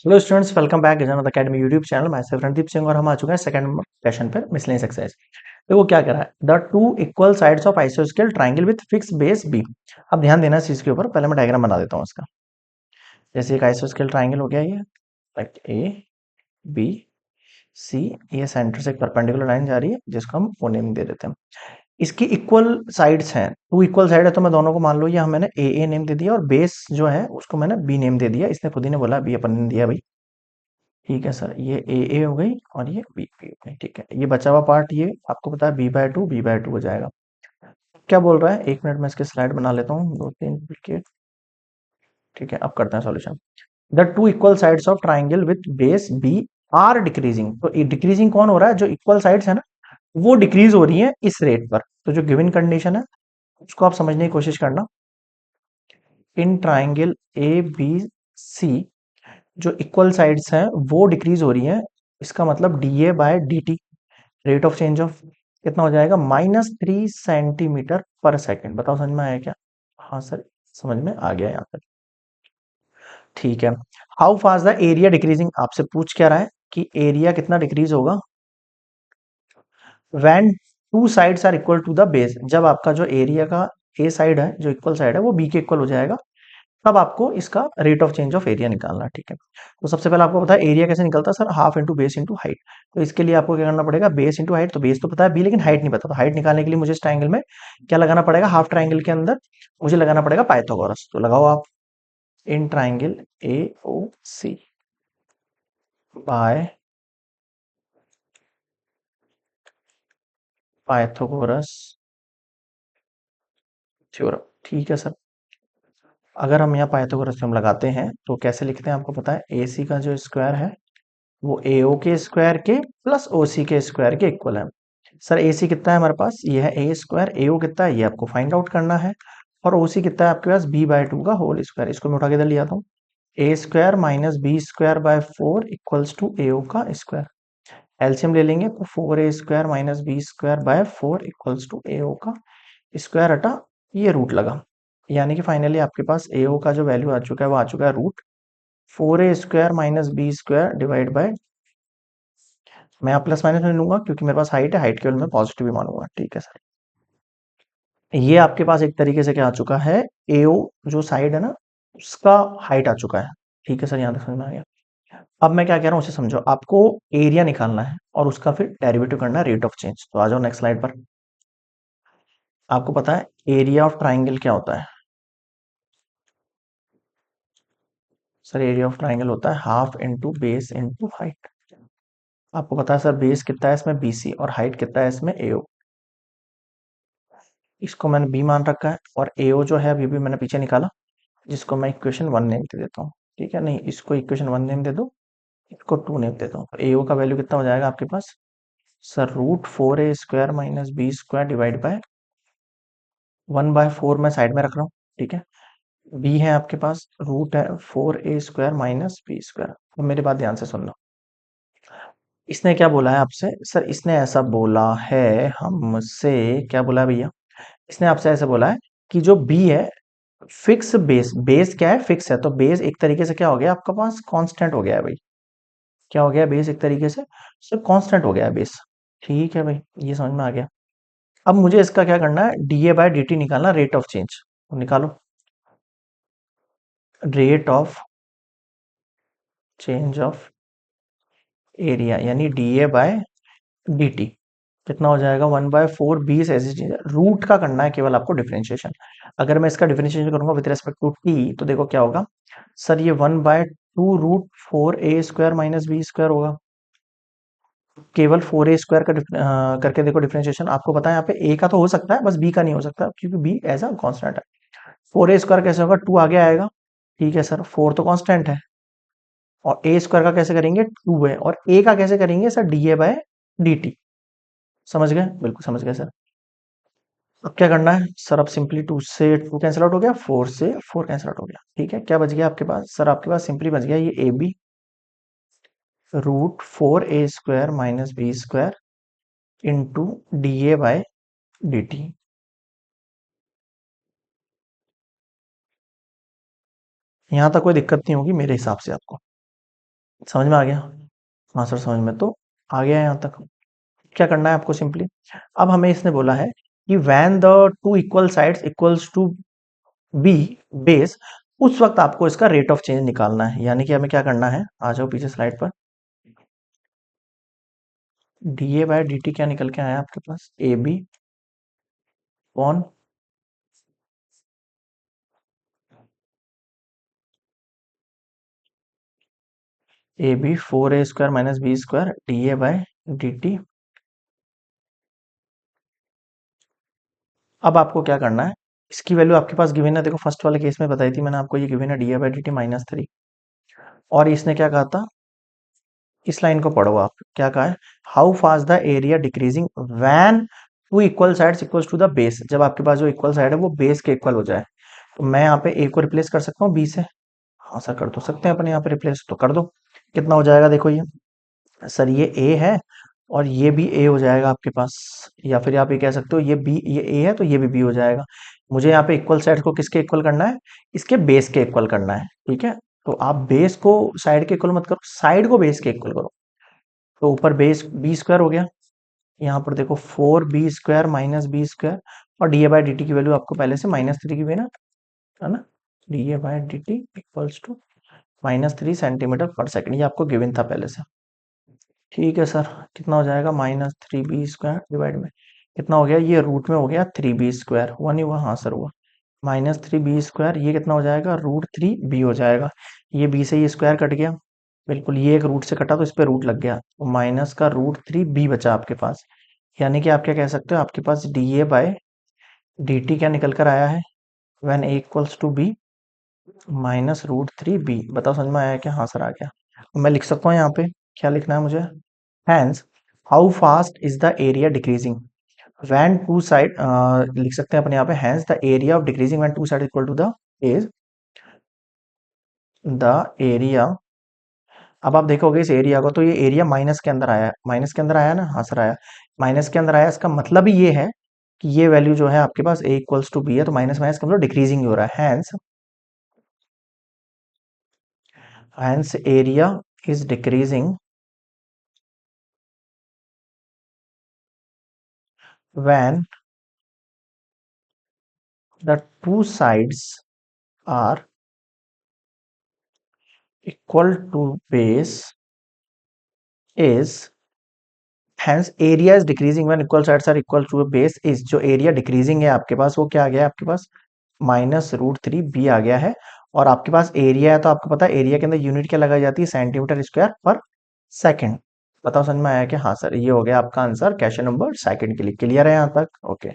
Hello students, welcome back General Academy YouTube channel. मैं सिर्फ रणदीप सिंह और हम आ चुके हैं सेकंड क्वेश्चन पर मिसलेनियस एक्सरसाइज। देखो क्या कह रहा है, the two equal sides of आइसोस्केल triangle with fix base B. अब ध्यान देना इस चीज के ऊपर, पहले मैं डायग्राम बना देता हूँ इसका। जैसे एक आइसोस्केल ट्राइंगल हो गया ये, लाइक ए बी सी। ये सेंटर से एक परपेंडिकुलर लाइन जा रही है जिसको हम ओ नेम दे देते हैं। इसकी इक्वल साइड्स हैं, टू इक्वल साइड है तो मैं दोनों को मान लो ये मैंने ए नेम दे दिया और बेस जो है उसको मैंने बी नेम दे दिया। इसने खुद ही ने बोला बी अपन ने दिया भाई। ठीक है सर, ये ए हो गई और ये बी हो गई। ठीक है, ये बचा हुआ पार्ट ये आपको पता है बी बाय टू हो जाएगा। क्या बोल रहा है, एक मिनट में इसके स्लाइड बना लेता हूँ, दो तीन के। ठीक है, अब करते हैं solution. The two equal sides of triangle with base B are decreasing. तो डिक्रीजिंग कौन हो रहा है, जो इक्वल साइड्स है ना वो डिक्रीज हो रही है इस रेट पर। तो जो गिवन कंडीशन है उसको आप समझने की कोशिश करना। इन ट्राइंगल ए बी सी जो इक्वल साइड्स हैं वो डिक्रीज हो रही हैं। इसका मतलब D A by D T, rate of change of कितना हो जाएगा, -3 सेंटीमीटर पर सेकेंड। बताओ समझ में आया क्या? हाँ सर, समझ में आ गया यहाँ पर। ठीक है, how fast the area decreasing, आपसे पूछ क्या रहा है कि एरिया कितना डिक्रीज होगा when two sides are equal to the base. जब आपका जो एरिया का ए साइड है, जो इक्वल साइड है, वो बी के इक्वल हो जाएगा, तब आपको इसका rate of change of area निकालना है। ठीक है, तो सबसे पहले आपको पता है एरिया कैसे निकलता है sir, half into base into height. तो इसके लिए आपको क्या करना पड़ेगा, बेस इंटू हाइट। तो बेस तो पता है बी, लेकिन हाइट नहीं पता। तो हाइट निकालने के लिए मुझे इस ट्राइंगल में क्या लगाना पड़ेगा, हाफ ट्राइंगल के अंदर मुझे लगाना पड़ेगा पाइथागोरस। तो लगाओ आप। In triangle A O C by Pythagoras theorem. ठीक है सर, अगर हम यहाँ पाइथागोरस थ्योरम लगाते हैं तो कैसे लिखते हैं आपको पता है, ए सी का जो स्क्वायर है वो ए ओ के स्क्वायर के प्लस ओ सी के स्क्वायर के इक्वल है। सर ए सी कितना है हमारे पास, ये है ए स्क्वायर, ए ओ कितना है ये आपको फाइंड आउट करना है, और ओ सी कितना है आपके पास बी बाय टू का होल स्क्वायर। इसको मैं उठा के इधर ले आता हूँ। A square minus B square by four equals to A O का स्क्वायर। एलसीएम ले लेंगे तो four A square minus B square by four equals to A O का स्क्वायर हटा, ये रूट लगा। यानी कि फाइनली आपके पास ए ओ का जो वैल्यू आ चुका है वो आ चुका है root four A square minus B square divide by, मैं यहाँ प्लस माइनस में लूंगा क्योंकि मेरे पास हाइट है, हाइट केवल मैं पॉजिटिव ही मानूंगा। ठीक है सर, ये आपके पास एक तरीके से क्या आ चुका है, एओ जो साइड है ना उसका हाइट आ चुका है। ठीक है सर, यहाँ तक समझ में आ गया। अब मैं क्या कह रहा हूँ उसे समझो, आपको एरिया निकालना है और उसका फिर डेरिवेटिव करना है रेट ऑफ चेंज। तो आ जाओ नेक्स्ट स्लाइड पर। आपको पता है एरिया ऑफ ट्राइंगल क्या होता है सर, एरिया ऑफ ट्राइंगल होता है half into base into height. आपको पता है सर बेस कितना है इसमें बीसी और हाइट कितना है इसमें एओ। इसको मैंने बी मान रखा है और एओ जो है अभी भी मैंने पीछे निकाला, जिसको मैं इक्वेशन वन नेम दे देता हूँ। ठीक है, नहीं इसको इक्वेशन वन नेम दे दो, इसको टू नेम दे दो। एओ का वैल्यू कितना हो जाएगा आपके पास sir, root four A square minus B square divide by one by four मैं साइड में रख रहा हूँ। ठीक है, बी है आपके पास रूट है four A square minus B square. तो मेरी बात ध्यान से सुन लो, इसने क्या बोला है आपसे सर, इसने ऐसा बोला है हमसे, क्या बोला है भैया, इसने आपसे ऐसे बोला है कि जो बी है फिक्स बेस, बेस क्या है फिक्स है, तो बेस एक तरीके से क्या हो गया आपका पास, कांस्टेंट हो गया है भाई। क्या हो गया बेस एक तरीके से सर, कांस्टेंट हो गया है बेस। ठीक है भाई, ये समझ में आ गया। अब मुझे इसका क्या करना है, डीए बाय डी टी निकालना, रेट ऑफ चेंज। तो निकालो, rate of change of area यानी डीए बाय डी टी कितना हो जाएगा, वन बाय फोर बी ऐसी चीज है, रूट का करना है केवल आपको डिफरेंशिएशन। अगर मैं इसका डिफरेंशिएशन करूंगा विद रेस्पेक्ट टू टी तो देखो क्या होगा सर, ये one by two root four A square minus B square होगा। केवल फोर ए स्क्वायर का करके देखो डिफरेंशिएशन, आपको पता है यहाँ पे ए का तो हो सकता है, बस बी का नहीं हो सकता क्योंकि बी एज अ कांस्टेंट है। फोर ए स्क्वायर कैसे होगा, टू आगे आएगा। ठीक है सर, फोर तो कांस्टेंट है, और ए स्क्वायर का कैसे करेंगे, टू है, और ए का कैसे करेंगे sir, D A by D T. समझ गए, बिल्कुल समझ गए सर। अब क्या करना है सर, अब सिंपली टू से टू कैंसिल आउट हो गया, फोर से फोर कैंसिल आउट हो गया। ठीक है, क्या बच गया आपके पास सर, आपके पास सिंपली बच गया ये A B root four A square minus B square into D A by D T. यहां तक कोई दिक्कत नहीं होगी मेरे हिसाब से आपको। समझ में आ गया? हाँ सर समझ में तो आ गया यहाँ तक। क्या करना है आपको सिंपली, अब हमें इसने बोला है कि when the two equal sides equals to B base, उस वक्त आपको इसका रेट ऑफ चेंज निकालना है। यानी कि हमें क्या करना है, आ जाओ पीछे स्लाइड पर। D A by D T क्या निकल के आया आपके पास, ए बी कौन, A B 4a² minus b² D A by D T. अब आपको क्या करना है, इसकी वैल्यू आपके पास गिवन है, देखो फर्स्ट वाले केस में बताई थी मैंने आपको, ये गिवन है D A by D T -3। और इसने क्या कहा था, इस लाइन को पढ़ो आप, क्या कहा है, how fast the area decreasing when two equal sides equals to the base, जब आपके पास जो इक्वल साइड है वो बेस के इक्वल हो जाए। तो मैं यहाँ पे ए को रिप्लेस कर सकता हूँ बी से, हाँ सर कर तो सकते हैं अपने यहाँ पे रिप्लेस, तो कर दो। कितना हो जाएगा देखो ये, सर ये ए है और ये भी ए हो जाएगा आपके पास, या फिर आप ये कह सकते हो ये बी, ये ए है तो ये भी बी हो जाएगा। मुझे यहाँ पे इक्वल साइड को किसके इक्वल करना है, इसके बेस के इक्वल करना है, ठीक है। तो आप बेस को साइड के इक्वल मत करो, साइड को बेस के इक्वल करो। तो ऊपर बेस b² हो गया, यहाँ पर देखो 4b² माइनस b², और D A by D T की वैल्यू आपको पहले से -3 की हुई ना, है ना, D A by D T equals to -3 centimetre per second, ये आपको गिवन था पहले से। ठीक है सर, कितना हो जाएगा, -3b² डिवाइड में कितना हो गया, ये रूट में हो गया 3b², हुआ नहीं हुआ, हाँ सर हुआ। -3b², ये कितना हो जाएगा, √3b हो जाएगा। ये b से ये स्क्वायर कट गया, बिल्कुल ये एक रूट से कटा तो इस पे रूट लग गया, तो माइनस का √3b बचा आपके पास। यानी कि आप क्या कह सकते हो, आपके पास D A by D T क्या निकल कर आया है, when A equals to B -√3b। बताओ समझ में आया क्या, हाँ सर आ गया। मैं लिख सकता हूँ यहाँ पे, क्या लिखना है मुझे, hence how fast is the area decreasing when two side, लिख सकते हैं अपने यहाँ पे, hence the area of decreasing when two side equal to the is the area. अब आप देखोगे इस एरिया को, तो ये एरिया माइनस के अंदर आया, माइनस के अंदर आया ना, हाँ सर आया, माइनस के अंदर आया, इसका मतलब ही ये है कि ये वैल्यू जो है आपके पास ए इक्वल्स टू बी है, तो माइनस माइनस का मतलब डिक्रीजिंग हो रहा है, hence area is decreasing when the two sides are equal to base is, hence area is decreasing when equal sides are equal to a base is, जो area decreasing है आपके पास वो क्या आ गया है आपके पास, -√3b आ गया है। और आपके पास एरिया है तो आपको पता है एरिया के अंदर यूनिट क्या लगाई जाती है, सेंटीमीटर स्क्वायर पर सेकंड। बताओ समझ में आया कि हाँ सर, ये हो गया आपका आंसर क्वेश्चन नंबर सेकंड के लिए। क्लियर है यहाँ तक, ओके।